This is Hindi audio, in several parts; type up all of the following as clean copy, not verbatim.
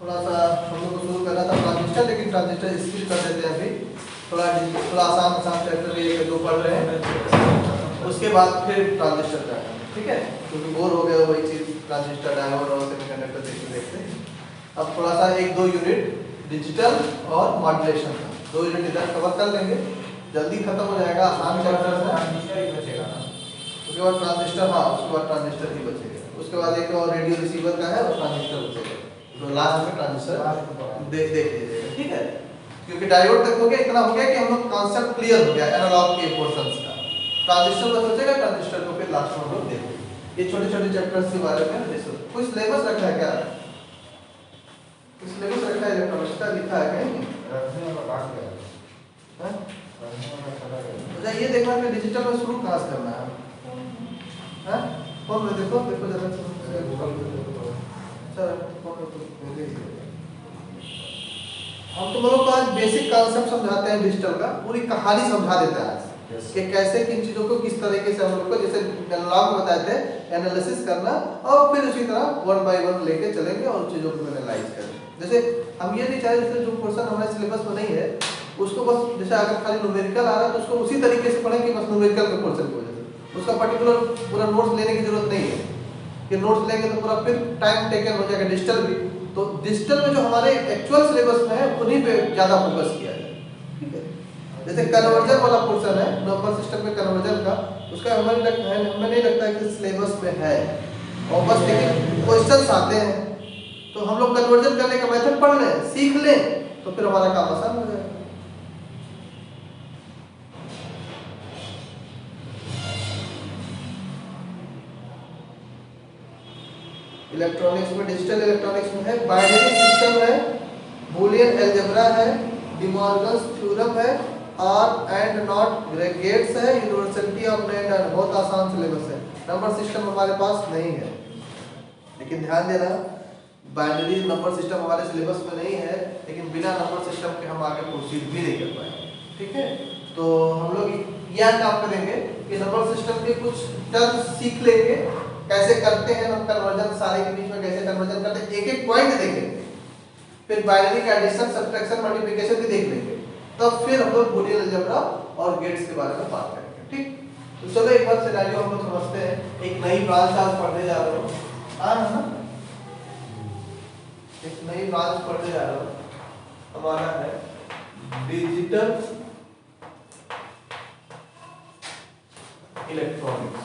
थोड़ा सा हम लोग को शुरू करना था ट्रांजिस्टर, लेकिन ट्रांजिस्टर स्किप कर देते हैं अभी। थोड़ा आसान चैप्टर ये जो पढ़ रहे हैं, उसके बाद फिर ट्रांजिस्टर का, ठीक है, क्योंकि बोर हो गया वही चीज़ ट्रांजिस्टर डायोड और सेमीकंडक्टर देखते देखते। अब थोड़ा सा 1-2 यूनिट डिजिटल और मॉड्यूलेशन का 2 यूनिट इधर कवर कर लेंगे, जल्दी खत्म हो जाएगा, आसान चैप्टर है। ट्रांजिस्टर ही बचेगा ना, उसके बाद ट्रांजिस्टर, हाँ उसके बाद ट्रांजिस्टर ही बचेगा। उसके बाद एक और रेडियो रिसीवर का है और ट्रांजिस्टर बचेगा, तो लास्ट में ट्रांजिस्टर देख लीजिएगा, ठीक है। क्योंकि डायोड तक हो गया, इतना हो गया कि हम लोग कॉन्सेप्ट क्लियर हो गया एनालॉग के पोर्शंस का। ट्रांजिस्टर बस बचेगा, ट्रांजिस्टर को फिर लास्ट में हम लोग देखेंगे। ये छोटे छोटे चैप्टर्स के बारे में कोई सिलेबस रखा है क्या? सिलेबस रखा है इलेक्ट्रॉनिक्स का, लिखा है कहीं? अच्छा ये देखना कि डिजिटल में शुरू कहाँ से करना है, हैं? कौन में देखो जरा हम तुम लोग को आज बेसिक कॉन्सेप्ट समझाते हैं डिजिटल का, पूरी कहानी समझा देते हैं आज कि कैसे किन चीज़ों को किस तरीके से हम लोग को, जैसे एनालॉग में बताए थे, एनालिसिस करना, और फिर उसी तरह 1 बाय 1 लेके चलेंगे और चीज़ों को एनालाइज करेंगे। जैसे हम ये नहीं चाहते जैसे जो पोर्शन हमारे सिलेबस में नहीं है उसको बस, जैसे अगर खाली न्यूमेरिकल आ रहा है तो उसको उसी तरीके से पढ़ेंगे बस न्यूमेरिकल के पोर्शन की वजह से, उसका पर्टिकुलर पूरा नोट्स लेने की जरूरत नहीं है कि नोट्स लेंगे तो पूरा फिर टाइम टेकन हो जाएगा। डिजिटल भी तो डिजिटल में जो हमारे एक्चुअल सिलेबस में है उन्हीं पे ज़्यादा फोकस किया जाए, ठीक है। जैसे कन्वर्जन वाला पोर्शन है नंबर सिस्टम में कन्वर्जन का, उसका हमें नहीं लगता है कि सिलेबस में है, और बस लेकिन क्वेश्चंस आते हैं तो हम लोग कन्वर्जन करने का मेथड पढ़ लें, सीख लें, तो फिर हमारा काम आसान हो जाएगा। इलेक्ट्रॉनिक्स में, डिजिटल इलेक्ट्रॉनिक्स में है बाइनरी सिस्टम है, बूलियन अलजेब्रा है, डिमॉर्गन्स थ्योरम है, आर एंड नॉट गेट्स है, यूनिवर्सिटी ऑफ लंदन। बहुत आसान सिलेबस है। नंबर सिस्टम हमारे पास नहीं है, लेकिन ध्यान देना बाइनरी नंबर सिस्टम हमारे सिलेबस में नहीं है, लेकिन बिना नंबर सिस्टम के हम आगे प्रोसीड भी नहीं कर पाएंगे, ठीक है। तो हम लोग यह काम करेंगे कि नंबर सिस्टम के कुछ टर्म्स सीख लेंगे, कैसे करते हैं हम कन्वर्जन, सारे के बीच में कैसे कन्वर्जन करते हैं, एक एक पॉइंट देखेंगे, फिर बाइनरी का एडिशन सब्ट्रैक्शन मल्टीप्लिकेशन भी देख लेंगे, तब फिर हम लोग बूलियन अलजेब्रा और गेट्स के बारे में बात करेंगे, ठीक। तो चलो एक बार सिनेरियो हम लोग समझते हैं। एक नई ब्रांच आज पढ़ने जा रहे हो, हाँ है ना, एक नई ब्रांच पढ़ने जा रहे हो, हमारा है डिजिटल इलेक्ट्रॉनिक्स।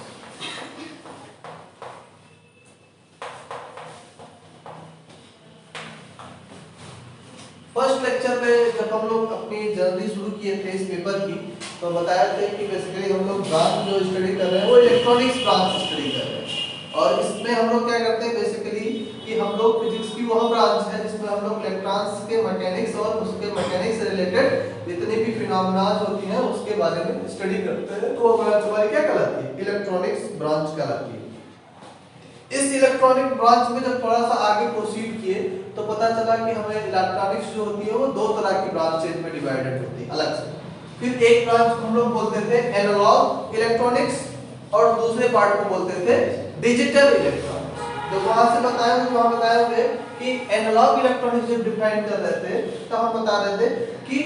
फर्स्ट लेक्चर में जब हम लोग अपनी जर्नी शुरू किए थे इस पेपर की, तो बताया था कि बेसिकली हम लोग ब्रांच जो स्टडी कर रहे हैं वो इलेक्ट्रॉनिक्स ब्रांच स्टडी कर रहे हैं, और इसमें हम लोग क्या करते हैं बेसिकली कि हम लोग फिजिक्स की वह ब्रांच है जिसमें हम लोग इलेक्ट्रॉन्स के मैकेनिक्स और उसके मैकेनिक्स से रिलेटेड जितनी भी फिनोमेनाज होती हैं उसके बारे में स्टडी करते हैं। तो वो ब्रांच हमारी क्या कहलाती है? इलेक्ट्रॉनिक्स ब्रांच कहलाती है। इस इलेक्ट्रॉनिक ब्रांच में जब थोड़ा सा आगे प्रोसीड किए तो पता चला कि हमें इलेक्ट्रॉनिक्स जो होती है वो 2 तरह की ब्रांचेज में डिवाइडेड होती है अलग से। फिर एक ब्रांच को हम लोग बोलते थे एनालॉग इलेक्ट्रॉनिक्स और दूसरे पार्ट को बोलते थे डिजिटल इलेक्ट्रॉनिक्स। जब वहां से बताया हुए कि एनालॉग इलेक्ट्रॉनिक्स जब डिफाइन कर रहे थे तो हम बता रहे थे कि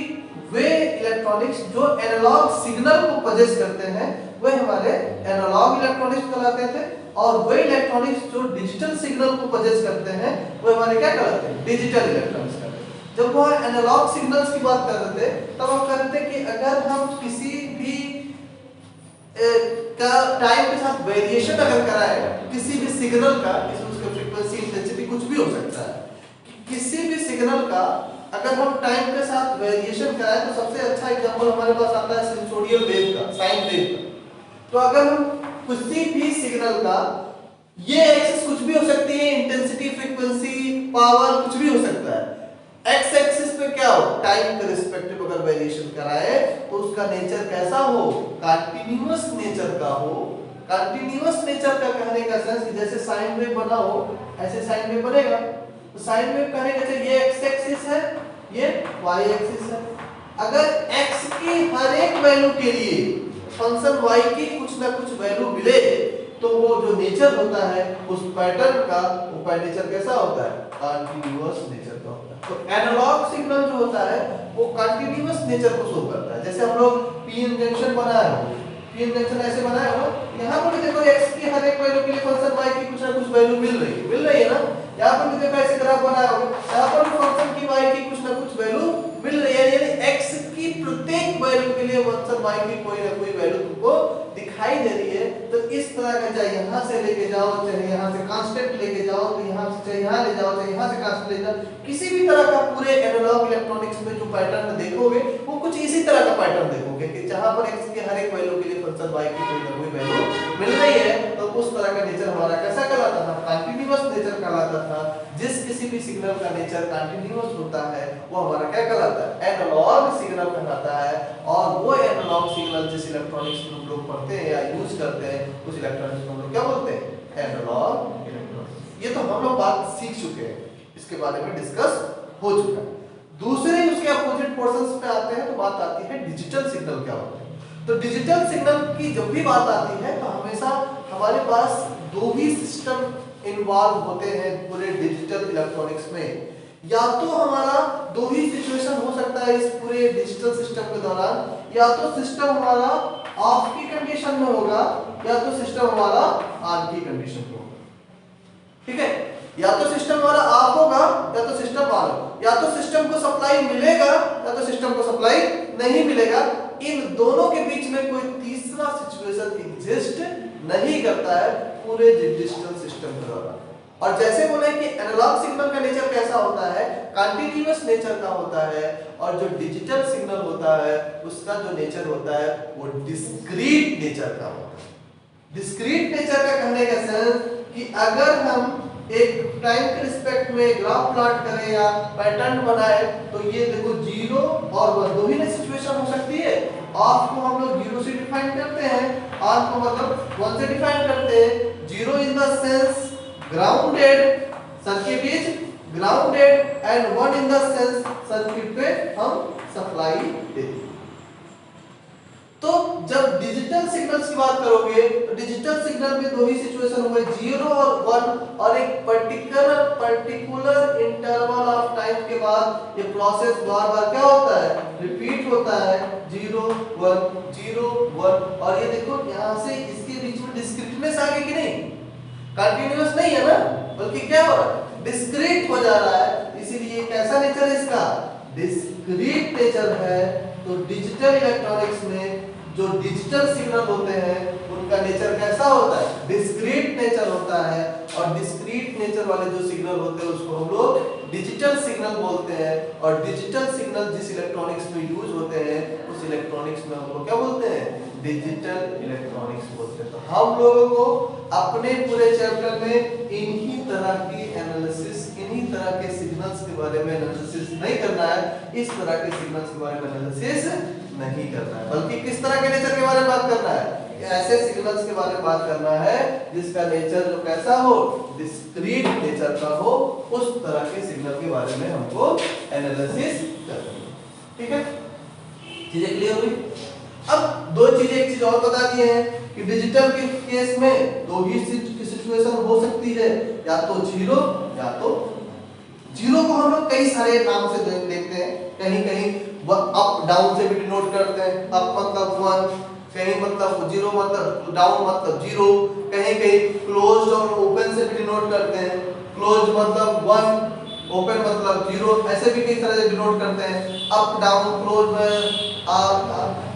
वे इलेक्ट्रॉनिक्स जो एनालॉग सिग्नल को पजेस करते हैं वे हमारे एनालॉग इलेक्ट्रॉनिक्स कहलाते थे, और वे इलेक्ट्रॉनिक्स जो डिजिटल सिग्नल को पजेस करते हैं वो हमारे क्या कहलाते हैं? डिजिटल इलेक्ट्रॉनिक्स कहलाते हैं। जब वह एनालॉग सिग्नल्स की बात कर रहे थे तब हम कह रहे थे कि अगर हम किसी भी का टाइम के साथ वेरिएशन अगर कराए किसी भी सिग्नल का, उसका फ्रीक्वेंसी इंटेंसिटी कुछ भी हो सकता है, किसी भी सिग्नल का अगर हम टाइम के साथ वेरिएशन कराए तो सबसे अच्छा एग्जांपल हमारे पास आता है सेंसोरियल वेव का, साइन वेव का। तो अगर हम किसी भी सिग्नल का ये एक्सिस कुछ भी हो सकती है, इंटेंसिटी, फ्रीक्वेंसी, पावर कुछ भी हो सकता है, एक्स एक्सिस पे क्या हो, टाइम के रिस्पेक्टिव अगर वेरिएशन कराए तो उसका नेचर कैसा हो? कंटीन्यूअस नेचर का हो। कंटीन्यूअस नेचर का कहने का सेंस कि जैसे साइन वेव बना हो ऐसे साइन वेव बनेगा। तो साइन वेव कहने का ये एक्स एक्सिस है, ये वाई एक्सिस है। अगर एक्स की हर एक वैल्यू के लिए फंक्शन y की कुछ ना कुछ वैल्यू मिले तो वो जो नेचर होता है उस पैटर्न का, वो नेचर कैसा होता है? कंटीन्यूअस नेचर का होता है। तो एनालॉग सिग्नल जो होता है वो कंटीन्यूअस नेचर को शो करता है। जैसे हम लोग पीएन जंक्शन बनाया हो, पीएन जंक्शन ऐसे बनाया हो, यहाँ पर भी देखो x की हर एक वैल्यू के लिए फंक्शन y की कुछ ना कुछ वैल्यू मिल रही है ना। यहाँ पर भी देखो ऐसे ग्राफ बनाया हो, यहाँ पर भी फंक्शन की y की कुछ ना कुछ वैल्यू मिल रही है, यानी x की प्रत्येक वैल्यू के लिए फंक्शन y की कोई ना कोई वैल्यू तुमको दिखाई दे रही है। तो इस तरह का चाहे यहाँ से लेके जाओ, चाहे यहाँ से कांस्टेंट लेके जाओ, तो यहाँ से चाहे यहाँ ले जाओ, चाहे यहाँ से कांस्टेंट ले जाओ, किसी भी तरह का पूरे एनालॉग इलेक्ट्रॉनिक्स में जो पैटर्न देखोगे वो कुछ इसी तरह का पैटर्न देखोगे कि जहाँ पर x की हर एक वैल्यू के लिए फंक्शन y की कोई ना कोई वैल्यू मिल रही है। तो उस तरह का नेचर हमारा कैसा कहलाता था? कंटीन्यूअस नेचर कहलाता था। जिस किसी भी सिग्नल का नेचर कंटीन्यूअस होता है वो हमारा क्या कहलाता है? एनालॉग सिग्नल कहलाता है। और वो एनालॉग सिग्नल जिस इलेक्ट्रॉनिक्स में हम लोग पढ़ते हैं या यूज करते हैं उस इलेक्ट्रॉनिक्स को हम लोग क्या बोलते हैं? Analogue electronics. ये तो हम लोग बात सीख चुके हैं, इसके बारे में डिस्कस हो चुका है। दूसरे उसके अपोजिट पोर्शंस पे आते हैं तो बात आती है डिजिटल सिग्नल क्या होता है। तो डिजिटल सिग्नल की जब भी बात आती है तो हमेशा हमारे पास दो ही सिस्टम इन्वॉल्व होते हैं पूरे डिजिटल इलेक्ट्रॉनिक्स में। या तो हमारा दो ही सिचुएशन हो सकता है इस पूरे डिजिटल सिस्टम के दौरान, या तो सिस्टम हमारा ऑफ की कंडीशन में होगा या तो सिस्टम हमारा ऑन की कंडीशन में होगा। ठीक है, या तो सिस्टम हमारा ऑफ होगा या तो सिस्टम ऑन होगा, या तो सिस्टम को सप्लाई मिलेगा या तो सिस्टम को सप्लाई नहीं मिलेगा। इन दोनों के बीच में कोई तीसरा सिचुएशन एग्जिस्ट नहीं करता है पूरे डिजिटल सिस्टम के दौरान। और जैसे बोले कि एनालॉग सिग्नल का नेचर कैसा होता है? कंटीन्यूअस नेचर का होता है। और जो डिजिटल सिग्नल होता है उसका जो नेचर होता है वो डिस्क्रीट नेचर का होता है। डिस्क्रीट नेचर का कहने का सेंस कि अगर हम एक टाइम के रिस्पेक्ट में ग्राफ प्लॉट करें या पैटर्न बनाए तो ये देखो 0 और 1 दो ही ना सिचुएशन हो सकती है। ऑफ को हम लोग 0 से डिफाइन करते हैं, ऑन को मतलब 1 से डिफाइन करते हैं। 0 in the sense grounded, circuit is grounded, and 1 in the sense circuit पे हम सप्लाई देते हैं। तो जब डिजिटल सिग्नल्स की बात करोगे तो डिजिटल सिग्नल में दो ही सिचुएशन हुए 0 और 1, और एक पर्टिकुलर इंटरवल ऑफ टाइम के बाद ये प्रोसेस बार-बार क्या होता है? रिपीट होता है 0 1 0 1। और ये देखो यहाँ से इसके बीच में डिस्क्रीटनेस आ गई कि नहीं? कंटीन्यूअस नहीं है ना, बल्कि क्या हो रहा है? डिस्क्रीट हो जा रहा है। इसीलिए कैसा नेचर है इसका? डिस्क्रीट नेचर है। तो डिजिटल इलेक्ट्रॉनिक्स में जो डिजिटल सिग्नल होते हैं उनका नेचर कैसा होता है? डिस्क्रीट नेचर होता है। और डिस्क्रीट नेचर वाले जो सिग्नल होते हैं उसको हम लोग डिजिटल सिग्नल बोलते हैं। और डिजिटल सिग्नल जिस इलेक्ट्रॉनिक्स में यूज होते हैं उस इलेक्ट्रॉनिक्स में हम लोग क्या बोलते हैं? डिजिटल इलेक्ट्रॉनिक्स बोलते हैं। तो हम लोगों को अपने पूरे चैप्टर में इन्हीं तरह की एनालिसिस, इन्हीं तरह के सिग्नल्स के बारे में एनालिसिस नहीं करना है, इस तरह के सिग्नल्स के बारे में एनालिसिस नहीं करना है, बल्कि किस तरह के नेचर के बारे में बात करना है? ऐसे सिग्नल्स के बारे में बात करना है जिसका नेचर जो कैसा हो? डिस्क्रीट नेचर का हो। उस तरह के सिग्नल के बारे में हमको एनालिसिस करना है। ठीक है, चीजें क्लियर हुई? अब दो चीजें, एक चीज और बता दिए हैं कि डिजिटल के केस में दो ही सिचुएशन हो सकती है, या तो 0 या तो 0 को हम लोग कई सारे नाम से देखते हैं। कहीं कहीं अप डाउन से भी डिनोट करते हैं। अप मतलब 1, कहीं मतलब 0 मतलब डाउन मतलब 0, कहीं कहीं क्लोज्ड और ओपन से भी डिनोट करते हैं। क्लोज्ड मतलब 1, ओपन मतलब 0, ऐसे भी कई तरह से डिनोट करते हैं। अप डाउन क्लोज में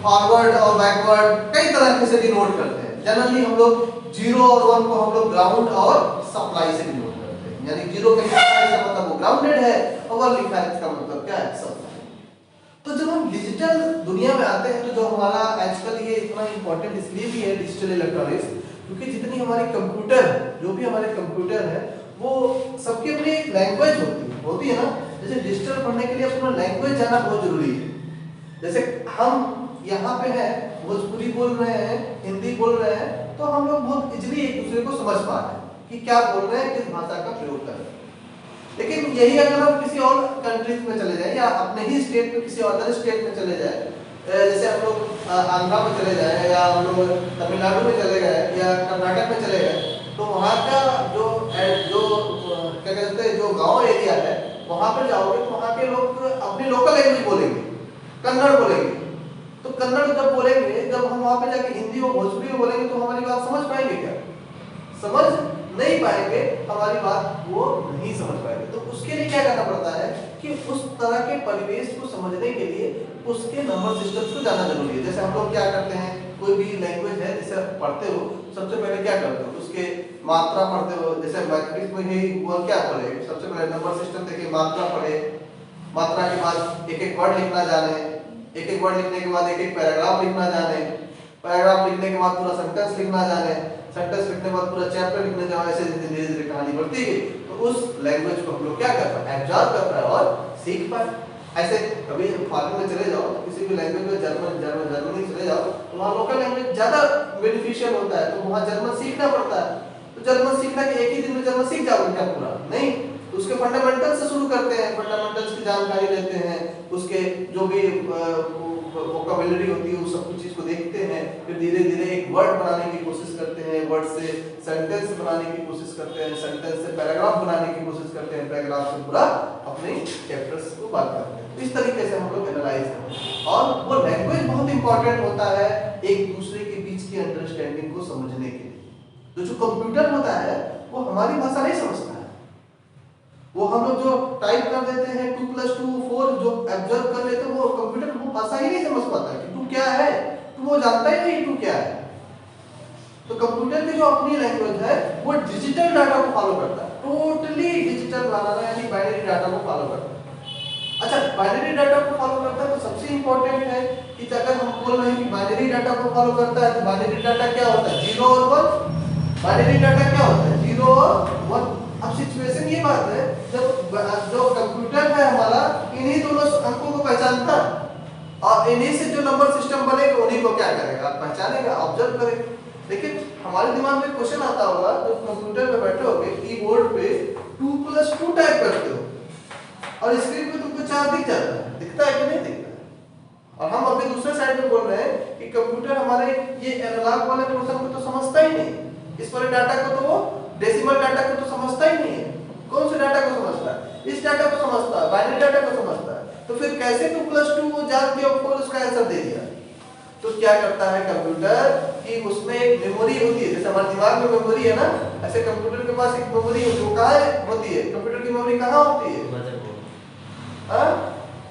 फॉरवर्ड और बैकवर्ड कई तरह से डिनोट करते हैं। जनरली हम लोग 0 और 1 को हम लोग ग्राउंड और सप्लाई से डिनोट करते हैं। यानी 0 के मतलब वो ग्राउंडेड है और 1 लिखा है इसका मतलब क्या है? सप्लाई। तो जब हम डिजिटल दुनिया में आते हैं तो जो हमारा आजकल ये इतना इंपॉर्टेंट इसलिए भी है डिजिटल इलेक्ट्रॉनिक्स, क्योंकि जितनी हमारी कंप्यूटर, जो भी हमारे कंप्यूटर है वो सबकी अपनी एक लैंग्वेज होती है ना। जैसे डिजिटल पढ़ने के लिए अपना लैंग्वेज जाना बहुत जरूरी है। जैसे हम यहाँ पे हैं, भोजपुरी बोल रहे हैं, हिंदी बोल रहे हैं, तो हम लोग बहुत इजीली एक दूसरे को समझ पा रहे हैं कि क्या बोल रहे हैं, किस भाषा का प्रयोग कर रहे हैं। लेकिन यही अगर हम किसी और कंट्रीज में चले जाएं या अपने ही स्टेट में किसी अदर स्टेट में चले जाएं जैसे हम लोग आंध्रा में चले जाए या हम लोग तमिलनाडु में चले गए या कर्नाटक में चले गए, तो वहाँ का जो क्या कहते हैं जो गांव एरिया है वहाँ पर जाओगे तो वहाँ के लोग अपनी लोकल लैंग्वेज बोलेंगे, कन्नड़ बोलेंगे। तो कन्नड़ जब बोलेंगे, जब हम वहाँ पे जाके हिंदी और भोजपुरी में बोलेंगे तो हमारी बात समझ पाएंगे क्या? समझ नहीं पाएंगे, हमारी बात वो नहीं समझ पाएंगे। तो उसके लिए क्या करना पड़ता है कि उस तरह के परिवेश को समझने के लिए उसके नंबर सिस्टम्स को जानना जरूरी है। जैसे हम लोग क्या करते हैं, कोई भी लैंग्वेज है जैसे पढ़ते हो, सबसे पहले क्या करते हो, उसके मात्रा पढ़ते हो। जैसे मैथमेटिक्स में ही वो क्या पढ़े, सबसे पहले नंबर सिस्टम देखिए, मात्रा पढ़े, मात्रा के बाद एक एक वर्ड लिखना जाने, एक एक वर्ड लिखने के बाद एक एक पैराग्राफ लिखना जाने, पैराग्राफ लिखने के बाद पूरा सेंटेंस लिखना जाने, सेंटेंस लिखने के बाद पूरा चैप्टर लिखने जाओ, ऐसे धीरे धीरे कहानी बढ़ती है। तो उस लैंग्वेज को हम लोग क्या कर पाए, एब्जॉर्ब कर पाए और सीख पाए। ऐसे कभी फॉरेन में चले जाओ, किसी भी लैंग्वेज में, जर्मनी चले जाओ तो वहाँ लोकल लैंग्वेज ज्यादा बेनिफिशियल होता है, तो वहाँ जर्मन सीखना पड़ता है। तो जर्मन सीखना कि एक ही दिन में जर्मन सीख जाओगे क्या पूरा? नहीं, तो उसके फंडामेंटल से शुरू करते हैं, फंडामेंटल्स की जानकारी लेते हैं, उसके जो भी वोकैबुलरी होती है उस सब कुछ चीज को देखते हैं, फिर धीरे धीरे एक वर्ड बनाने की कोशिश करते हैं, वर्ड से सेंटेंस बनाने की कोशिश करते हैं, सेंटेंस से पैराग्राफ बनाने की कोशिश करते हैं, पैराग्राफ से पूरा अपने चैप्टर्स को बात करते हैं। इस तरीके से हम लोग एनालाइज करते हैं। और वो लैंग्वेज बहुत इंपॉर्टेंट होता है एक दूसरे के बीच की अंडरस्टैंडिंग को समझने के लिए। तो जो कंप्यूटर होता है वो हमारी भाषा नहीं समझता है, वो हम लोग जो टाइप कर देते हैं 2 + 2 4, जो ऑब्जर्व कर लेते हैं, वो कंप्यूटर वो भाषा ही नहीं समझ पाता है कि 2 क्या है, तो वो जानता ही नहीं 2 क्या है। तो कंप्यूटर की जो अपनी लैंग्वेज है वो डिजिटल डाटा को फॉलो करता है, टोटली डिजिटल बनाना, यानी बाइनरी डाटा को फॉलो करता है। अच्छा, बाइनरी डाटा को फॉलो करता है तो सबसे इंपॉर्टेंट है कि अगर हम बोल रहे हैं कि बाइनरी डाटा को फॉलो करता है, तो बाइनरी डाटा क्या होता है, 0 और 1। बाइनरी डाटा क्या होता है, 0 और 1। अब सिचुएशन ये बात है, जब जो कंप्यूटर है हमारा इन्हीं दोनों अंकों को पहचानता है और इन्हीं से जो नंबर सिस्टम बनेगा उन्हीं को क्या करेगा, पहचानेगा, ऑब्जर्व करेगा। लेकिन हमारे दिमाग में क्वेश्चन आता होगा, तो कंप्यूटर पे बैठे होगे, कीबोर्ड पे 2 + 2 टाइप करते हो और स्क्रीन पे तुमको 4 दिख जाता है, दिखता है कि नहीं दिखता है? और हम अभी दूसरे साइड में बोल रहे हैं कि कंप्यूटर हमारे ये एनालॉग वाले पोर्शन को तो समझता ही नहीं, इस वाले डाटा को तो वो डेसिमल डाटा को तो समझता ही नहीं है। कौन से डाटा को समझता है, इस डाटा को समझता है, बाइनरी डाटा को समझता है। तो फिर कैसे 2 + 2 वो जान के 4 उसका आंसर दे दिया? तो क्या करता है कंप्यूटर कि उसमें एक मेमोरी होती है, जैसे हमारे दिमाग में मेमोरी है ना, ऐसे कंप्यूटर के पास एक मेमोरी होती है। वो कहाँ होती है, कंप्यूटर की मेमोरी कहाँ होती है?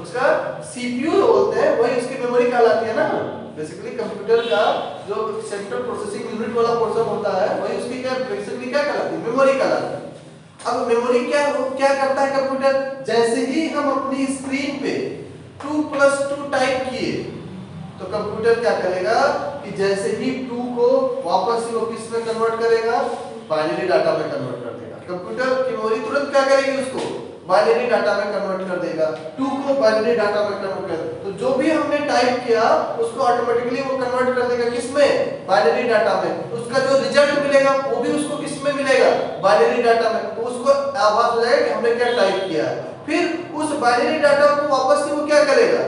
उसका सीपीयू बोलते हैं, वही उसकी मेमोरी कहलाती है ना। बेसिकली कंप्यूटर का जो सेंट्रल प्रोसेसिंग यूनिट वाला पोर्शन होता है वही उसकी क्या बेसिकली क्या कहलाती है, मेमोरी कहलाती है। अब मेमोरी क्या करता है कंप्यूटर, जैसे ही हम अपनी स्क्रीन पे 2 + 2 टाइप किए तो कंप्यूटर क्या करेगा कि जैसे ही 2 को वापस ही वो किस में कन्वर्ट करेगा, बाइनरी डाटा में कन्वर्ट कर देगा। कंप्यूटर की मेमोरी तुरंत क्या करेगी, उसको बाइनरी डाटा में कन्वर्ट कर देगा, 2 को बाइनरी डाटा में कन्वर्ट कर देगा। तो जो भी हमने टाइप किया उसको ऑटोमेटिकली वो कन्वर्ट कर देगा, किसमें, बाइनरी डाटा में। उसका जो रिजल्ट मिलेगा वो भी उसको किसमें मिलेगा, बाइनरी डाटा में। तो उसको आभास हो जाएगा कि हमने क्या टाइप किया है। फिर उस बाइनरी डाटा को वापस से वो क्या करेगा,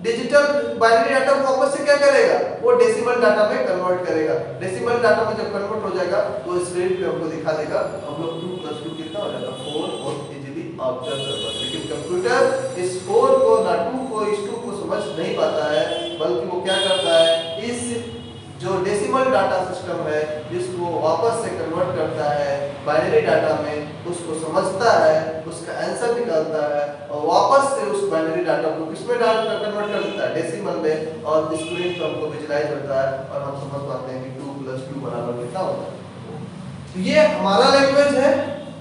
डिजिटल बाइनरी डाटा को वापस से क्या करेगा, वो डेसिमल डाटा में कन्वर्ट करेगा। डेसिमल डाटा में जब कन्वर्ट हो जाएगा तो स्क्रीन पे हमको दिखा देगा, हम लोग 2 + 2 कितना हो जाएगा, 4 और इजीली ऑब्जर्व कर पाते। लेकिन कंप्यूटर इस 4 को ना 2 को, इस 2 को समझ नहीं पाता है, बल्कि वो क्या करता है, इस जो डेसिमल डाटा सिस्टम है जिसको वापस से कन्वर्ट करता है बाइनरी डाटा में, उसको समझता है, उसका आंसर निकालता है और वापस से उस बाइनरी डाटा को किसमें डालकर कन्वर्ट कर देता है, डेसिमल में। और स्क्रीन पर हमको विजुलाइज होता है और हम समझ पाते हैं कि 2 + 2 बराबर कितना होता है। तो ये हमारा लैंग्वेज है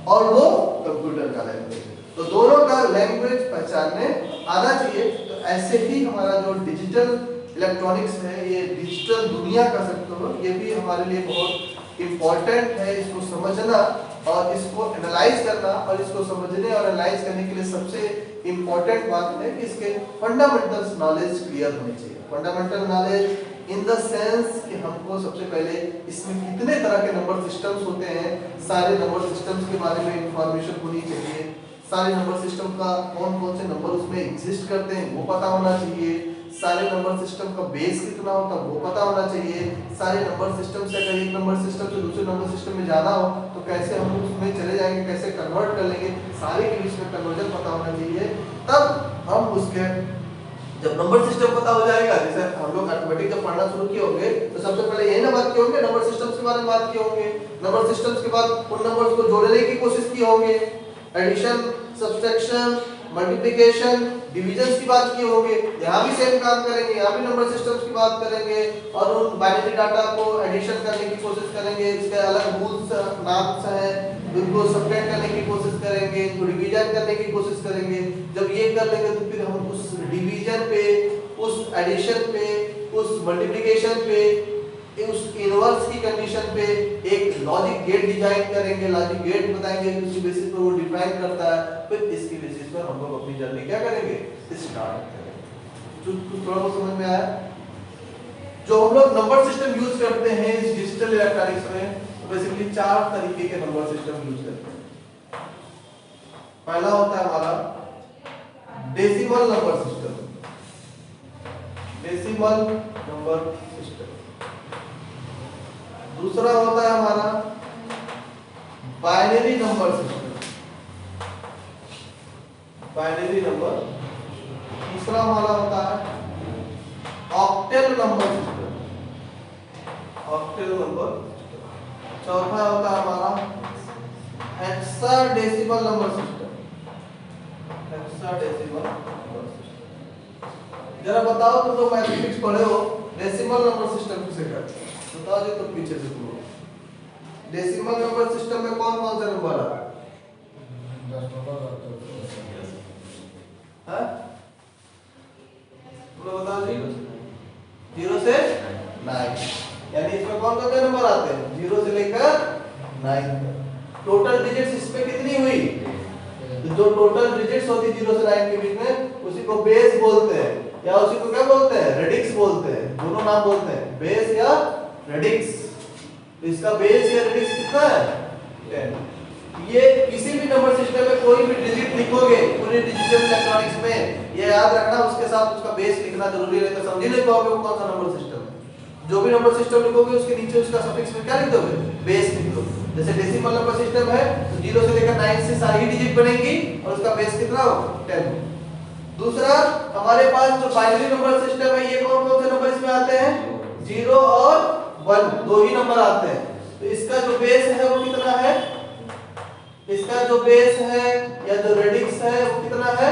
और वो कंप्यूटर का लैंग्वेज है। तो दोनों का लैंग्वेज पहचानने आना चाहिए। तो ऐसे ही हमारा जो डिजिटल इलेक्ट्रॉनिक्स है, ये डिजिटल दुनिया का सकते हो, ये भी हमारे लिए बहुत इम्पोर्टेंट है। इसको समझना और इसको एनालाइज करना, और इसको समझने और एनालाइज करने के लिए सबसे इम्पोर्टेंट बात है कि इसके फंडामेंटल्स नॉलेज क्लियर होनी चाहिए। Fundamental knowledge in the sense कि हमको सबसे पहले इसमें कितने तरह के नंबर सिस्टम्स होते हैं, सारे नंबर सिस्टम्स के बारे में इंफॉर्मेशन होनी चाहिए। सारे नंबर सिस्टम का कौन कौन से नंबर उसमें एग्जिस्ट करते हैं वो पता होना चाहिए। सारे नंबर सिस्टम का बेस कितना होता है वो पता होना चाहिए। सारे नंबर सिस्टम से अगर एक नंबर सिस्टम से दूसरे नंबर सिस्टम में जाना हो तो कैसे हम उसमें चले जाएंगे, कैसे कन्वर्ट कर लेंगे, सारे के बीच में कन्वर्जन पता होना चाहिए। तब हम उसके जब नंबर सिस्टम पता हो जाएगा, जैसे हम लोग अरिथमेटिक जब पढ़ना शुरू किए होंगे तो सबसे पहले यही ना बात किए होंगे, नंबर सिस्टम्स के बारे में बात किए होंगे। नंबर सिस्टम्स के बाद उन नंबर्स को जोड़ने की कोशिश की होंगे, एडिशन, सब्सट्रैक्शन, मल्टीप्लिकेशन, डिवीजन की बात की होगी। यहाँ भी सेम काम करेंगे, यहाँ भी नंबर सिस्टम्स की बात करेंगे और उन बाइनरी डाटा को एडिशन करने की कोशिश करेंगे। इसके अलग रूल्स नाम्स हैं, उनको सबट्रैक्ट करने की कोशिश करेंगे, उनको डिवीजन करने की कोशिश करेंगे। जब ये कर लेंगे तो फिर हम उस डिवीजन पे, उस एडिशन पे, उस मल्टीप्लिकेशन पे, उस इनवर्स की कंडीशन पे एक लॉजिक गेट डिजाइन करेंगे, लॉजिक गेट बताएंगे उसी बेसिस पर वो डिफाइन करता है। फिर इसकी बेसिस पर हम लोग अपनी जर्नी क्या करेंगे, स्टार्ट करेंगे। जो थोड़ा बहुत समझ में आया? जो हम लोग नंबर सिस्टम यूज करते हैं इस डिजिटल इलेक्ट्रॉनिक्स में, तो बेसिकली 4 तरीके के नंबर सिस्टम यूज करते हैं। पहला होता है हमारा decimal number system, decimal number system. दूसरा होता है हमारा binary number system, binary number. तीसरा हमारा होता है octal number system, octal number. चौथा होता है हमारा hexadecimal number system, hexadecimal number system. जरा बताओ तुम लोग मैथमेटिक्स पढ़े हो, डेसिमल नंबर सिस्टम किसे कहते हैं? बताओ जी, तो पीछे से तुम डेसिमल नंबर सिस्टम में कौन कौन से नंबर आता है? बताओ जी। 0 से 9, यानी इसमें कौन कौन से नंबर आते हैं? 0 से लेकर 9 तक। टोटल डिजिट्स इसमें कितनी हुई? तो जो टोटल डिजिट्स होती 0 से 9 के बीच में उसी को बेस बोलते हैं, या उसी को क्या बोलते हैं? रेडिक्स बोलते हैं। दोनों नाम बोलते हैं, बेस या रेडिक्स। तो इसका बेस या रेडिक्स कितना है? 10। ये किसी भी नंबर सिस्टम में कोई भी डिजिट लिखोगे पूरे डिजिटल इलेक्ट्रॉनिक्स में, ये याद रखना उसके साथ उसका बेस लिखना जरूरी है, तो समझ ही नहीं पाओगे वो कौन सा नंबर सिस्टम है। जो भी नंबर सिस्टम लिखोगे उसके नीचे उसका सफिक्स में क्या लिख दोगे? बेस लिख दो। जैसे डेसिमल नंबर सिस्टम है तो 0 से लेकर 9 से सारी डिजिट बनेंगी और उसका बेस कितना होगा? 10। दूसरा हमारे पास जो बाइनरी नंबर सिस्टम है, ये कौन कौन से नंबर इसमें आते हैं? 0 और 1, दो ही नंबर आते हैं। तो इसका जो बेस है वो कितना है? इसका जो बेस है या जो रेडिक्स है वो कितना है?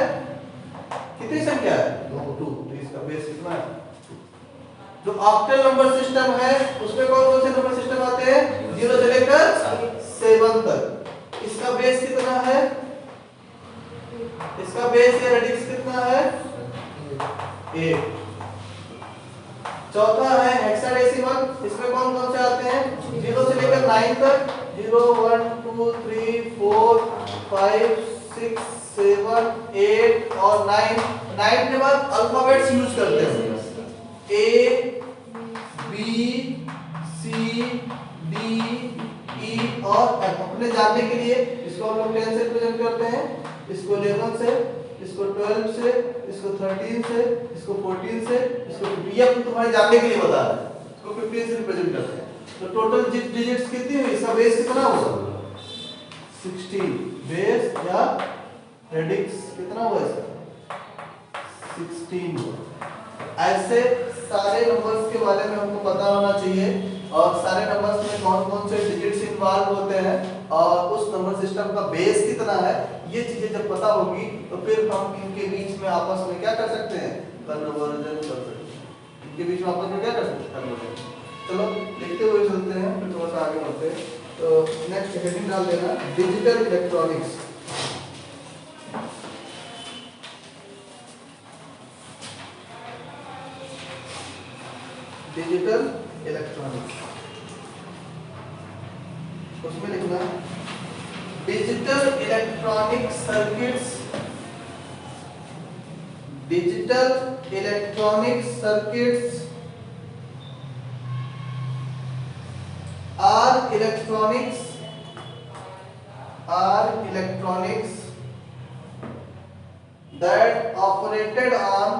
कितनी संख्या है? 2। तो इसका बेस कितना है? जो ऑक्टल नंबर सिस्टम है उसमें कौन कौन से नंबर सिस्टम आते हैं? 0 से लेकर 7 तक। इसका बेस कितना है? इसका बेस या रेडिक्स कितना है? 8। चौथा है हेक्साडेसिमल, इसमें कौन कौन से आते हैं? 0 से लेकर 9 तक। 0 1 2 3 4 5 6 7 8 और 9। 9 के बाद अल्फाबेट्स यूज करते हैं, A B C D E और F। अपने जानने के लिए इसको हम लोग 10 से रिप्रेजेंट करते हैं, इसको 11 से, इसको 12 से, इसको 13 से, इसको 14 से, इसको 15। ये तुम्हारे जानने के लिए बता रहा है, इसको 15 से रिप्रेजेंट करते हैं। तो टोटल डिजिट्स कितनी हुई? इसका बेस कितना हुआ? 16। बेस या रेडिक्स कितना हुआ इसका? 16 हुआ। ऐसे सारे नंबर्स के बारे में हमको पता होना चाहिए और सारे नंबर्स में कौन कौन से डिजिट्स इन्वॉल्व होते हैं और उस नंबर सिस्टम का बेस कितना है, ये चीजें जब पता होगी तो फिर हम इनके बीच में आपस में क्या कर सकते हैं? कन्वर्जन कर सकते हैं। इनके बीच में आपस में क्या कर सकते हैं? कन्वर्जन। चलो देखते हुए चलते हैं, फिर थोड़ा सा आगे बढ़ते हैं। तो नेक्स्ट हेडिंग डाल देना डिजिटल इलेक्ट्रॉनिक्स। डिजिटल इलेक्ट्रॉनिक्स, उसमें लिखना digital electronic circuits, digital electronic circuits are electronics that operated on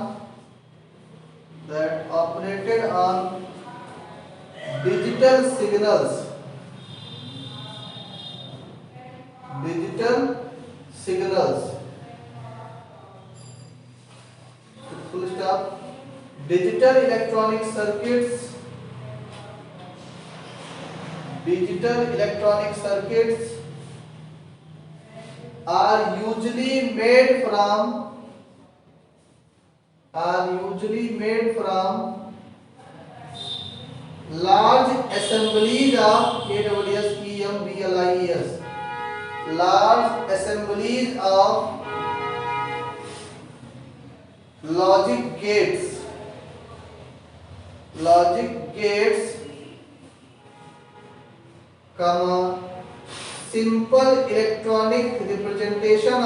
that operated on digital signals, digital signals, full stop, digital electronic circuits, digital electronic circuits are usually made from large assemblies of AWSEMBLIES, large assemblies of logic gates, comma, simple electronic representation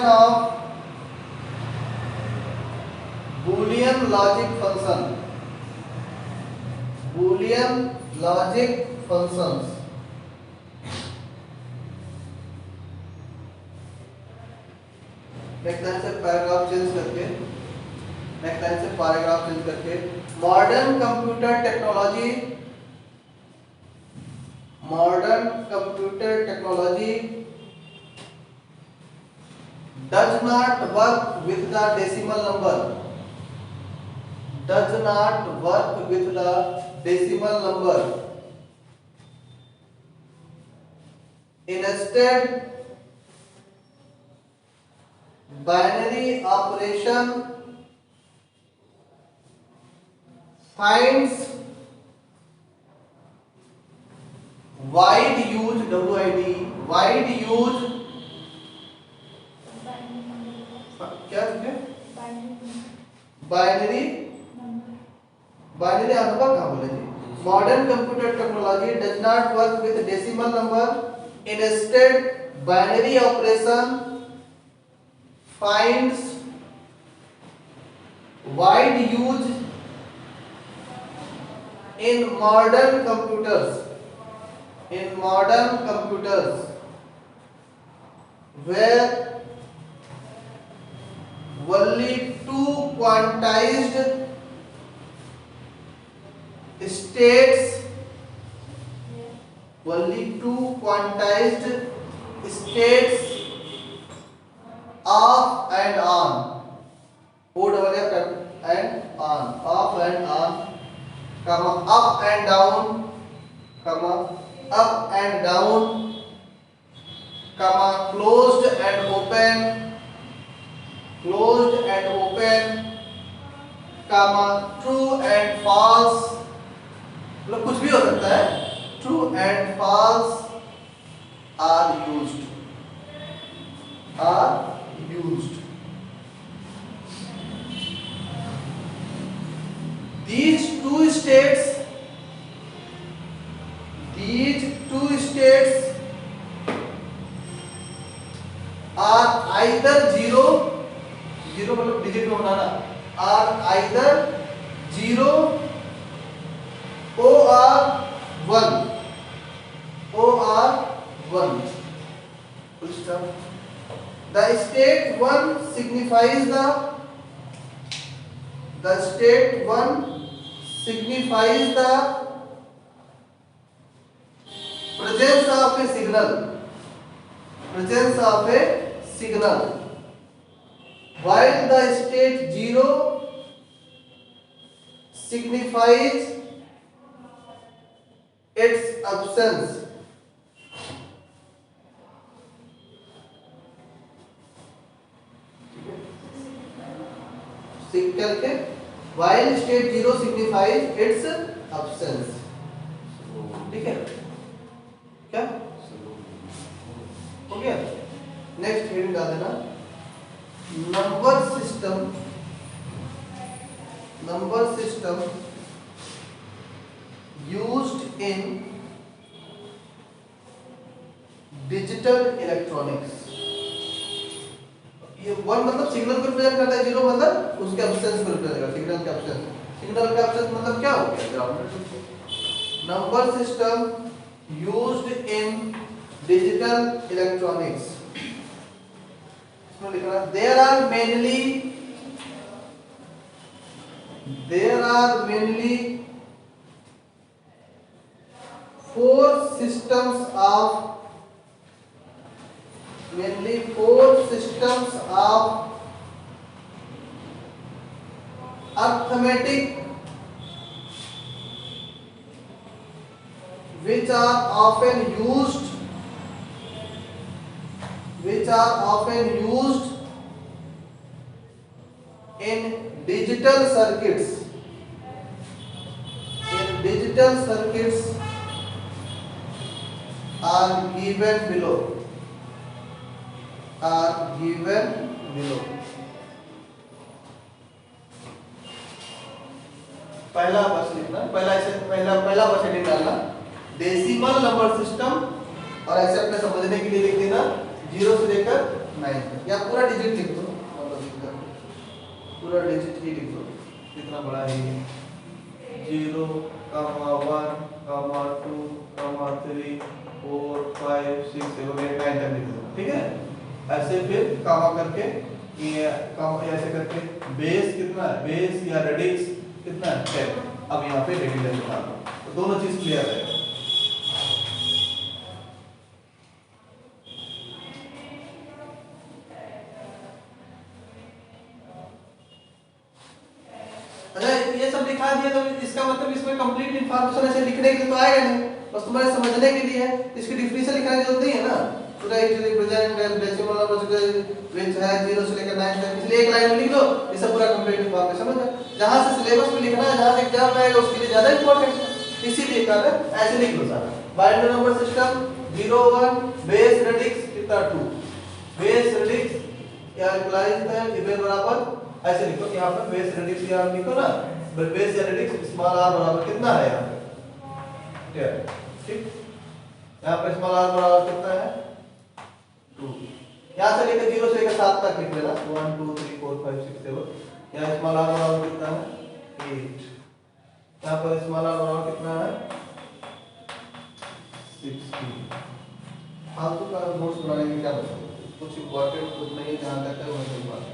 of Boolean logic function, Boolean logic functions. Next line से पैराग्राफ चेंज करके, modern computer technology does not work with the decimal number, instead binary operation finds wide use, क्या है बाइनरी नंबर कहाँ बोले जी। Modern computer technology does not work with decimal number, instead binary operation finds wide use in modern computers, where only two quantized states off and on, OFF and on, off and on, comma, up and down, comma, closed and open, comma, true and false, मतलब कुछ भी हो सकता है, true and false are used. These two states are either zero मतलब डिजिट में बनाना, are either 0 or 1. Full stop. The state 1 signifies the presence of a signal, while the state 0 signifies its absence. While state 0 signifies its absence. ठीक है क्या हो गया। नेक्स्ट हेडिंग डाल देना, number system used in digital electronics। ये 1 मतलब सिग्नल को रिप्रेजेंट करता है, 0 मतलब उसके एब्सेंस को रिप्रेजेंट करता है, सिग्नल का एब्सेंस मतलब क्या हो गया ground. Number system used in digital electronics इसमें लिखना there are mainly four systems of arithmetic which are often used in digital circuits are given below. पहला बस लिखना, पहला बस हेडिंग डालना डेसिमल नंबर सिस्टम, और ऐसे अपने समझने के लिए लिख देना 0 से लेकर 9 तक, या पूरा डिजिट लिख दो, मतलब पूरा डिजिट ही लिख दो, कितना बड़ा है ये 0, 1, 2, 3, 4, 5, 6, 7, 8, 9 तक लिख दो, ठीक है। ऐसे फिर कामा करके ये ऐसे करके बेस कितना है, बेस या रेडिक्स कितना है 10। अब यहाँ पे रेडिक्स लिखा दो, तो दोनों चीज क्लियर है। ये सब लिखा दिया तो इसका मतलब इसमें कंप्लीट इंफॉर्मेशन ऐसे लिखने के लिए तो आएगा नहीं, बस तुम्हारे समझने के लिए है। इसकी डिफिनेशन लिखने की जरूरत नहीं है ना, पूरा एक रिप्रेजेंट डेसिमल नंबर व्हिच है 0 से लेकर 9 तक, इसलिए एक लाइन में लिख लो, ये सब पूरा कंप्लीट इंफॉर्मेशन हो जाए। जहां से सिलेबस में लिखना है, जहां से एग्जाम आएगा उसके लिए ज्यादा इंपॉर्टेंट है, इसीलिए कर ऐसे लिख लो सारा। Binary number system 0 1, base radix कितना 2, बेस रेडिक्स या इम्प्लाइज है इवन बराबर, ऐसे लिखो कि यहाँ पर बेस रेडिक्स या लिखो ना, बेस या रेडिक्स स्मॉल r बराबर कितना है यहाँ पे 10, ठीक। यहाँ पर स्मॉल r बराबर कितना है 2, यहाँ से लेकर 0 से लेकर 7 तक लिख लेना 1 2 3 4 5 6 7। यहाँ स्मॉल r बराबर कितना है 8, यहाँ पर स्मॉल r बराबर कितना है 16। फालतू का नोट्स बनाने की क्या जरूरत है, कुछ इंपॉर्टेंट कुछ नहीं ध्यान रखते हैं वही बात है।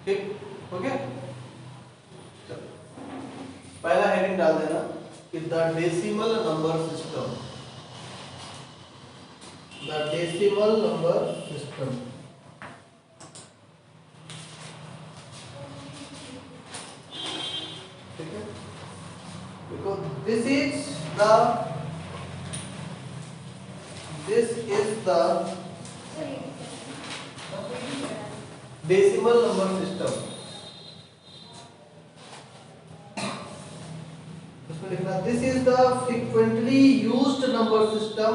ठीक हो गया। पहला हेडिंग डाल देना कि the decimal number system, the decimal number system. ठीक है, because this is the decimal number system। उसमें लिखना this is the frequently used number system,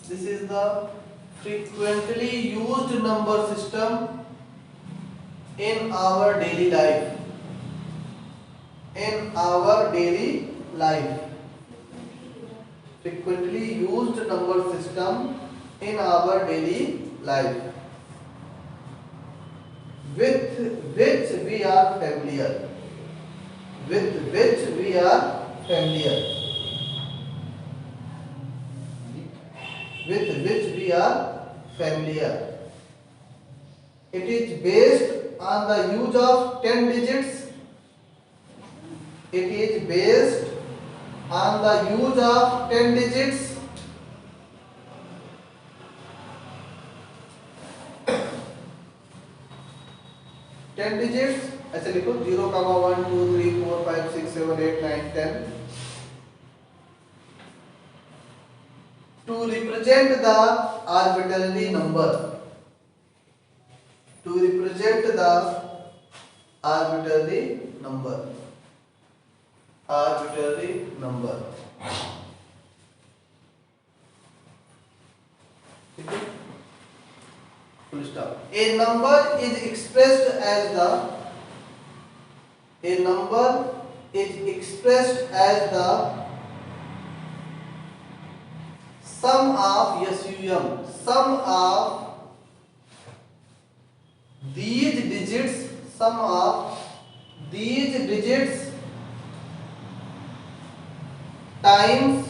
this is the frequently used number system in our daily life, in our daily life, frequently used number system in our daily life, with which we are familiar, with which we are familiar, with which we are familiar. It is based on the use of 10 digits. It is based on the use of 10 digits. Ten digits ऐसे लिखो 0, 1, 2, 3, 4, 5, 6, 7, 8, 9, 10 to represent the arbitrary number. To represent the arbitrary number. Arbitrary number. Full stop. A number is expressed as the sum of sum of these digits times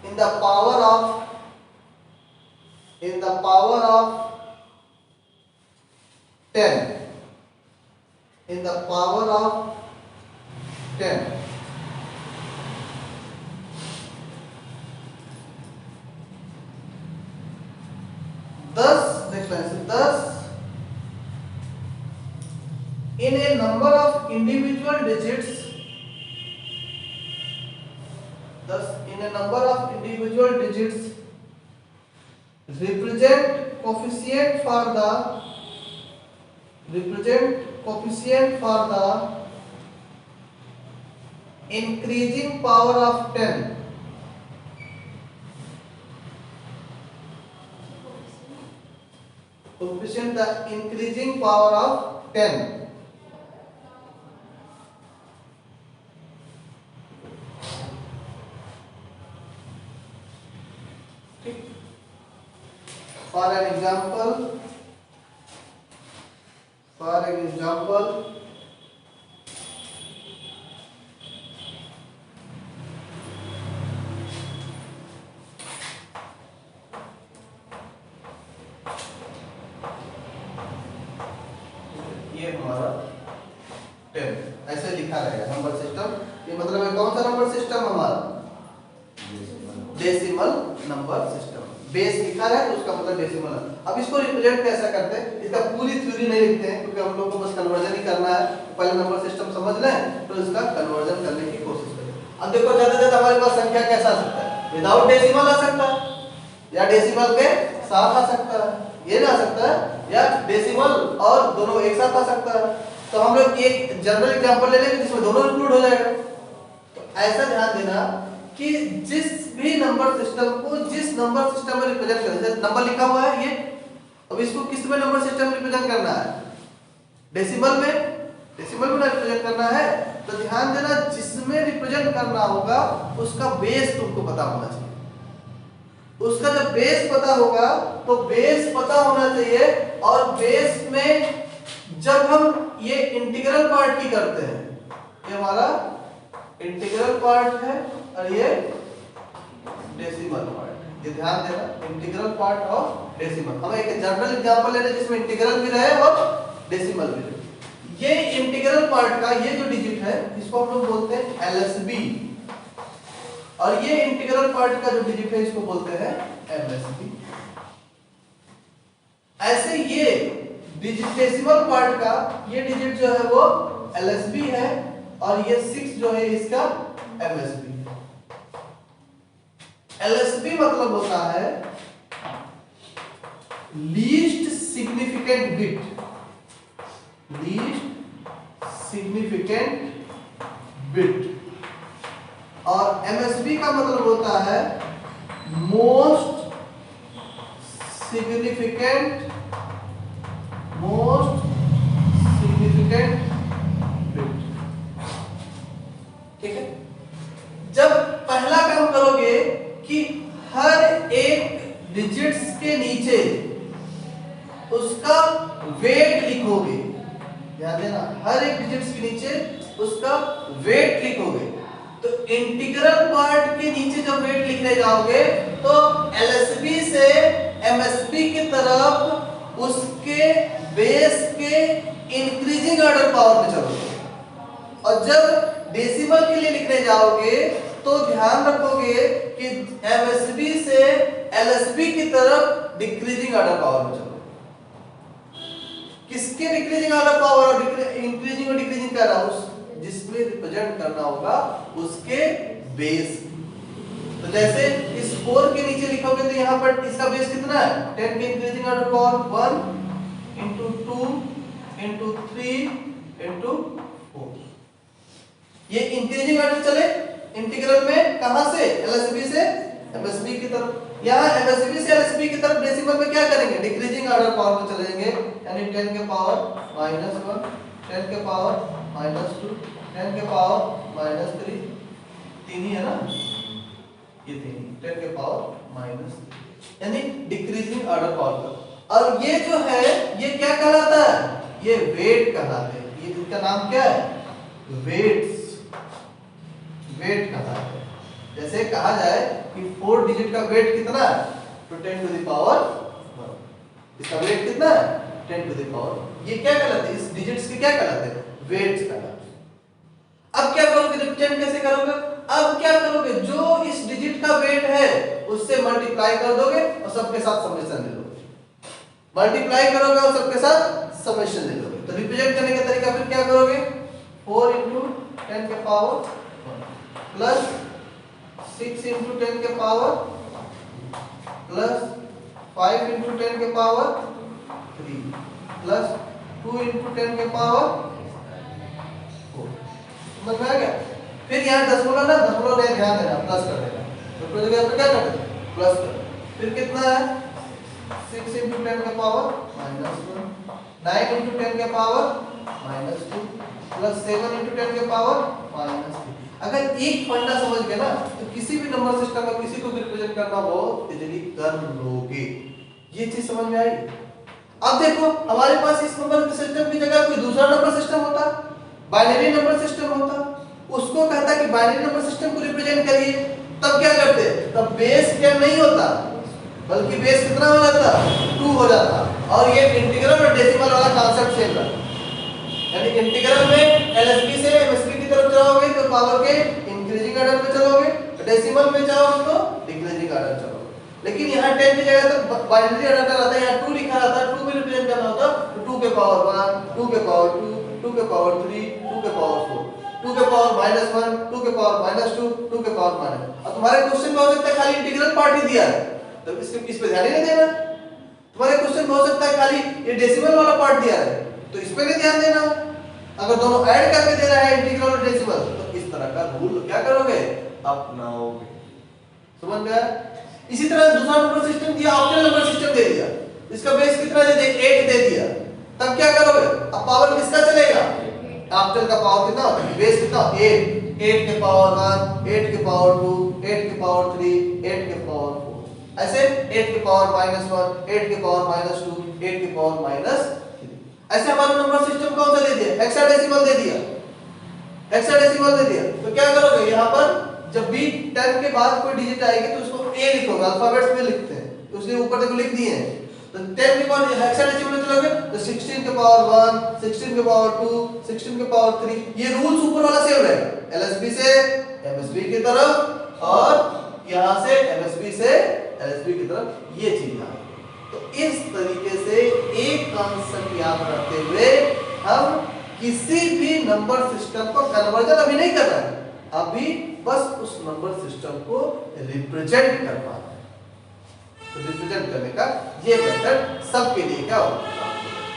in the power of 10. In the power of 10. Thus, next line. Thus, in a number of individual digits, represent coefficient for the increasing power of 10. Coefficient the increasing power of 10. For an example, ये हमारा 10 ऐसे लिखा रहेगा नंबर सिस्टम। ये मतलब है कौन सा नंबर सिस्टम हमारा? Decimal number system. बेस लिखा है तो उसका मतलब डेसिमल है। अब इसको रिप्रेजेंट कैसा करते हैं, इसका पूरी थ्योरी नहीं लिखते हैं क्योंकि हम लोग को बस कन्वर्जन ही करना है। पहले नंबर सिस्टम समझ लें तो इसका कन्वर्जन करने की कोशिश करें। अब देखो ज्यादा हमारे पास संख्या कैसा आ सकता है? विदाउट डेसिमल आ सकता है या डेसिमल के साथ आ सकता है, ये ना आ सकता है, या डेसिमल और दोनों एक साथ आ सकता है। तो हम लोग एक जनरल एग्जांपल ले लेंगे जिसमें दोनों इंक्लूड हो जाएगा। तो ऐसा ध्यान देना कि जिस भी नंबर सिस्टम को जिस नंबर सिस्टम में रिप्रेजेंट करना है, नंबर लिखा हुआ है ये, अब इसको किस में नंबर सिस्टम में रिप्रेजेंट करना है? डेसिमल में रिप्रेजेंट करना है। तो ध्यान देना जिसमें रिप्रेजेंट करना होगा उसका बेस तुमको पता होना चाहिए। उसका जब बेस पता होगा तो बेस पता होना चाहिए, और बेस में जब हम ये इंटीग्रल पार्ट की करते हैं, ये हमारा इंटीग्रल पार्ट है और ये डेसिमल पार्ट। ये ध्यान देना, इंटीग्रल पार्ट और डेसिमल। हम एक जनरल एग्जांपल ले रहे जिसमें इंटीग्रल भी रहे और डेसिमल भी रहे। ये इंटीग्रल पार्ट का ये जो डिजिट है इसको हम लोग बोलते हैं एलएसबी, और ये इंटीग्रल पार्ट का जो डिजिट है इसको बोलते हैं एमएसबी। ऐसे ये डेसिमल पार्ट का ये डिजिट जो है वो एलएसबी है, और ये 6 जो है इसका एमएसबी। एलएसबी मतलब होता है लीस्ट सिग्निफिकेंट बिट, और एमएसबी का मतलब होता है मोस्ट सिग्निफिकेंट बिट। ठीक है, जब पहला काम करोगे कि हर एक डिजिट्स के नीचे उसका वेट लिखोगे, ध्यान देना हर एक डिजिट्स के नीचे उसका वेट लिखोगे, तो इंटीग्रल पार्ट के नीचे जब वेट लिखने जाओगे तो एलएसबी से एमएसबी की तरफ उसके बेस के इंक्रीजिंग ऑर्डर पावर में चलोगे, और जब डेसिमल के लिए लिखने जाओगे तो ध्यान रखोगे कि एमएसबी से एलएसबी की तरफ डिक्रीजिंग ऑर्डर पावर में चलोगे। किसके डिक्रीजिंग ऑर्डर पावर और इंक्रीजिंग और डिक्रीजिंग कर रहा हूं, जिसमें रिप्रेजेंट करना होगा उसके बेस। तो जैसे इस 4 के नीचे लिखोगे तो यहां पर इसका बेस कितना है, 10 के increasing order power 1 into 2 into 3 into 4। ये इंक्रीजिंग ऑर्डर चले इंटीग्रल में कहां से, एलएसबी से एमएसबी की तरफ। यहां एमएसबी से एलएसबी की तरफ डेसिमल में क्या करेंगे, डिक्रीजिंग ऑर्डर पावर में चले जाएंगे, यानी 10 के पावर -1, 10 के पावर -2, 10 के पावर -3, 3 ही है ना, ये 3, 10 के पावर -3, यानी डिक्रीजिंग ऑर्डर पावर। और ये जो है ये क्या कहलाता है, ये वेट कहलाते हैं। ये इसका नाम क्या है, वेट्स, वेट कहलाता है। जैसे कहा जाए कि 4 डिजिट का वेट कितना है, तो 10 टू द पावर 1, इसका वेट कितना है, 10 टू द पावर। ये क्या कहलाते हैं, इस डिजिट्स के क्या कहलाते हैं, वेट्स कहलाते हैं। अब क्या करोगे, रिप्रेजेंट कैसे करोगे, अब क्या करोगे, जो इस डिजिट का वेट है उससे मल्टीप्लाई कर दोगे और सबके साथ समेशन ले लोगे, मल्टीप्लाई करोगे और सबके साथ समेशन ले लोगे। तो रिप्रेजेंट करने का तरीका फिर क्या करोगे, 4 into 10 के पावर 1 प्लस 6 into 10 के पावर प्लस 5 into 10 के पावर 3 प्लस 2 into 10 के पावर 4। समझ में आ गया। फिर यहाँ दशमलव ना, दशमलव नहीं ध्यान देना, प्लस कर देना, तो पूरी जगह पे क्या कर देना, प्लस कर। फिर कितना है, 6 into 10 के पावर -1, 9 into 10 के पावर -2 प्लस 7 into 10 के पावर -3। अगर एक फंडा समझ गए ना तो किसी भी नंबर सिस्टम में किसी को भी रिप्रेजेंट करना हो इजीली कर लोगे। ये चीज समझ में आई। अब देखो हमारे पास इस नंबर सिस्टम की जगह कोई दूसरा नंबर सिस्टम होता, बाइनरी नंबर सिस्टम होता, उसको कहता कि बाइनरी नंबर सिस्टम को रिप्रेजेंट करिए, तब क्या करते, तब बेस 10 नहीं होता बल्कि बेस कितना हो जाता, 2 हो जाता। और ये इंटीग्रल और डेसिमल वाला कांसेप्ट सेम है, यानी इंटीग्रल में एलएसबी से एमएसबी की तरफ जाओगे तो पावर के इंक्रीजिंग ऑर्डर पे चलोगे, डेसिमल में जाओगे तो डिक्रीजिंग ऑर्डर चलोगे। लेकिन यहाँ 10 की जगह तो बाइनरी ऑर्डर आता है, यहाँ 2 लिखा रहता है, 2 भी रिप्रेजेंट करना होता तो 2 के पावर 1, 2 के पावर 2, 2 के पावर 3, 2 के पावर 4, 2 के पावर -1, 2 के पावर -2, 2 के पावर माइनस। अब तुम्हारे क्वेश्चन में हो सकता है खाली इंटीग्रल पार्ट ही दिया है, तो इस पे ध्यान ही नहीं देना। तुम्हारे क्वेश्चन में हो सकता है खाली ये डेसिमल वाला पार्ट दिया है, तो इस पे नहीं ध्यान देना। अगर दोनों ऐड करके दे रहा है इंटीग्रल और डेसिमल, तो इस तरह का रूल क्या करोगे, अपनाओगे। समझ गया। इसी तरह दूसरा नंबर सिस्टम दिया, ऑक्टल नंबर सिस्टम दे दिया, इसका बेस कितना दे दिया, 8 दे दिया, तब क्या करोगे, अब पावर किसका चलेगा, ऑक्टल का पावर कितना होता है, बेस कितना, 8, 8 के पावर 1, 8 के पावर 2, 8 के पावर 3, 8 के पावर 4, ऐसे 8 के पावर -1, 8 के पावर -2, 8 के पावर -3। ऐसे हमारा नंबर सिस्टम कौन सा दे दिया, हेक्साडेसिमल दे दिया, हेक्साडेसिमल दे दिया। तो क्या करोगे, यहाँ पर जब भी 10 के बाद कोई डिजिट आएगी तो उसको ए लिखोगे, अल्फाबेट्स में लिखते हैं, तो उसने ऊपर देखो लिख दिए हैं। तो 10 के बाद हेक्साडेसिमल में चलोगे तो 16 के पावर 1, 16 के पावर 2, 16 के पावर 3, ये रूल्स ऊपर वाला सेम रहेगा, एलएसबी से एमएसबी की तरफ और यहाँ से एमएसबी से एलएसबी की तरफ, ये चीज है। तो इस तरीके से एक कांसेप्ट याद रखते हुए हम किसी भी नंबर सिस्टम को कन्वर्जन अभी नहीं कर रहे हैं, अभी बस उस नंबर सिस्टम को रिप्रेजेंट करना है। तो रिप्रेजेंट करने का ये मेथड सबके लिए क्या होगा,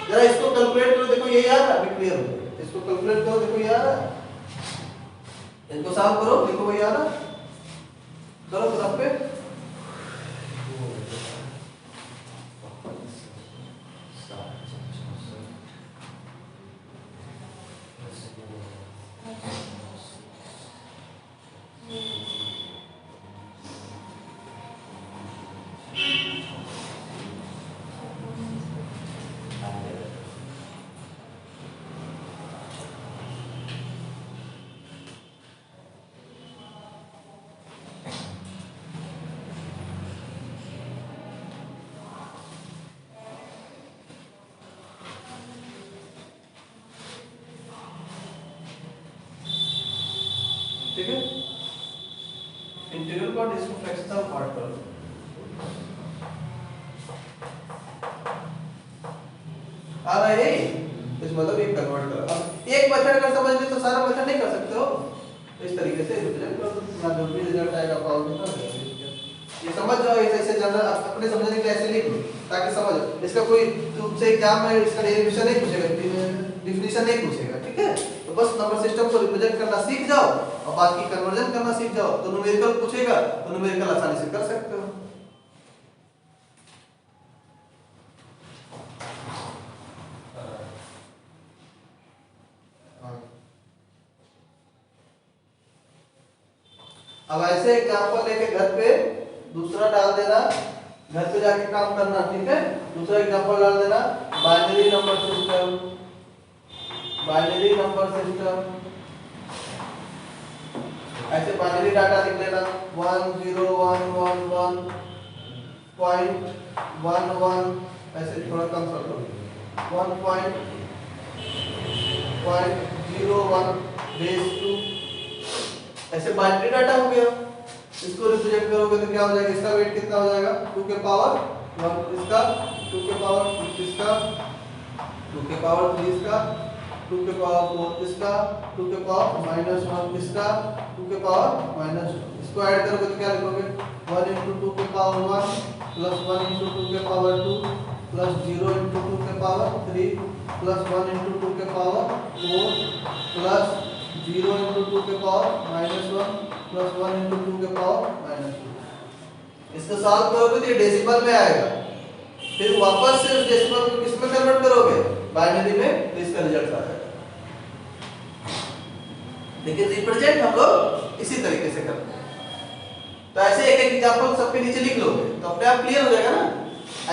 जरा इसको कैलकुलेट करो, देखो ये याद है, अभी क्लियर हो गया। इसको कैलकुलेट करो, देखो ये आ रहा है, इनको सॉल्व करो, देखो वो आ रहा है, करो सब पे। इंटीग्रल पार्ट इसको फ्रैक्शनल पार्ट कर दो। आ रहा है इस मतलब एक कन्वर्ट कर। अब एक मेथड अगर समझ ले तो सारा मेथड नहीं कर सकते हो, तो इस तरीके से रिप्रेजेंट कर दो ना, जो भी रिजल्ट आएगा पावर में। ये समझ जाओ, ऐसे जनरल अपने समझने के लिए ऐसे लिख लो ताकि समझ। इसका कोई तुमसे एग्जाम में इसका डेरिवेशन नहीं पूछेगा, डिफिनीशन नहीं पूछेगा, ठीक है। तो बस नंबर सिस्टम को रिप्रेजेंट करना सीख जाओ और बाकी कन्वर्जन करना सीख जाओ, तो न्यूमेरिकल पूछेगा तो न्यूमेरिकल आसानी से कर सकते हो। अब ऐसे एग्जांपल लेके घर पे दूसरा डाल देना, घर पे जाके काम करना, ठीक है। दूसरा एग्जांपल डाल देना, binary number system, binary number system. ऐसे बाइनरी डाटा लिख लेना 1 0 1 1 1.11, ऐसे थोड़ा कम कर लो 1.01 बेस 2। ऐसे बाइनरी डाटा हो गया। इसको रिप्रेजेंट करोगे तो क्या हो जाएगा, इसका वेट कितना हो जाएगा 2 के पावर 1, इसका 2 के पावर 2, इसका 2 के पावर 3, इसका 2 के पावर 4, इसका 2 के पावर -1, इसका 2 के पावर -1। इसको ऐड करोगे तो क्या लिखोगे 1 × 2 के पावर 1 प्लस 1 × 2 के पावर 2 प्लस 0 × 2 के पावर 3 प्लस 1 × 2 के पावर 4 प्लस 0 × 2 के पावर -1 प्लस 1 × 2 के पावर -2। इसको सॉल्व करोगे तो ये डेसिमल में आएगा, फिर वापस से उस डेसिमल को किस में कन्वर्ट करोगे, बाइनरी में, तो इसका रिजल्ट आ जाएगा। लेकिन रिप्रेजेंट हम लोग इसी तरीके से करते हैं। तो ऐसे एक एक एग्जांपल सबके नीचे लिख लोगे तो अपने आप क्लियर हो जाएगा ना।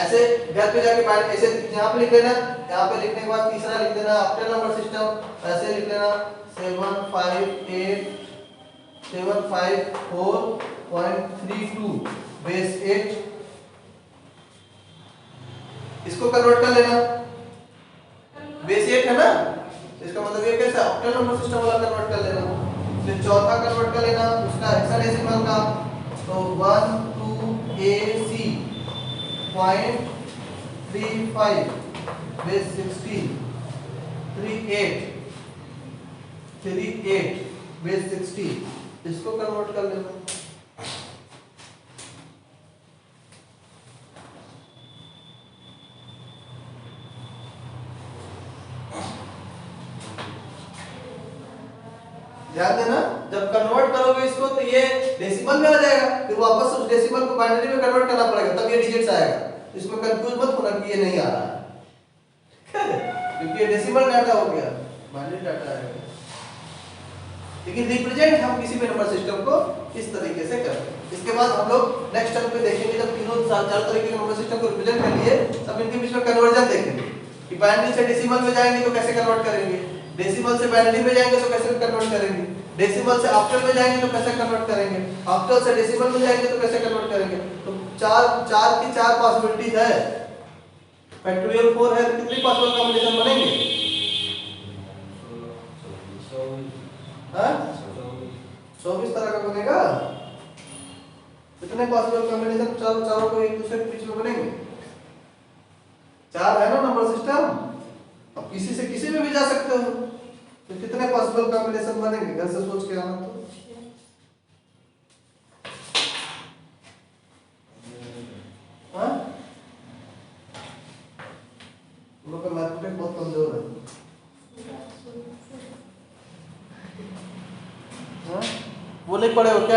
ऐसे घर पे जाके बाइनरी ऐसे यहाँ पे लिख लेना, यहाँ पे लिखने के बाद तीसरा लिख देना आफ्टर नंबर सिस्टम, ऐसे लिख लेना 754.32 बेस 8। इसको कन्वर्ट कर लेना, बेस 8 है ना, इसका मतलब ये कैसा ऑक्टल नंबर सिस्टम वाला कन्वर्ट कर लेना। फिर चौथा कन्वर्ट कर लेना उसका हेक्साडेसिमल का, तो 12AC.35 बेस 16 38 बेस 16, इसको कन्वर्ट कर लेना। ध्यान देना, जब कन्वर्ट करोगे इसको तो ये डेसिमल में आ जाएगा, फिर वापस उस डेसिमल को बाइनरी में कन्वर्ट करना पड़ेगा, तब ये डिजिट्स आएगा। इसमें कंफ्यूज मत होना कि ये नहीं आ रहा है, क्योंकि ये डेसिमल डाटा हो गया, बाइनरी डाटा आएगा। लेकिन रिप्रेजेंट हम किसी भी नंबर सिस्टम को इस तरीके से करते हैं। इसके बाद हम लोग नेक्स्ट टर्म पे देखेंगे, जब तीनों चार तरीके के नंबर सिस्टम को रिप्रेजेंट कर लिए, तब इनके बीच में कन्वर्जन देखेंगे कि बाइनरी से डेसिमल में जाएंगे तो कैसे कन्वर्ट करेंगे, डेसिमल से बाइनरी में जाएंगे तो कैसे कन्वर्ट करेंगे, डेसिमल से ऑक्टल में जाएंगे तो कैसे कन्वर्ट करेंगे, ऑक्टल से डेसिमल में जाएंगे तो कैसे कन्वर्ट करेंगे। तो चार की चार पॉसिबिलिटीज है, फैक्टोरियल 4 है तो कितनी पॉसिबल कॉम्बिनेशन बनेंगे, हां 24 तरह का बनेगा। कितने पॉसिबल कॉम्बिनेशन चारों को एक दूसरे के बीच में बनेंगे, 4 है ना नंबर सिस्टम। अब किसी से किसी में भी जा सकते हो, तो कितने पॉसिबल कॉम्बिनेशन बनेंगे, घर से सोच के आना। तो हां लोग का मैथमेटिक्स बहुत कमजोर है, हां वो नहीं पढ़े हो क्या।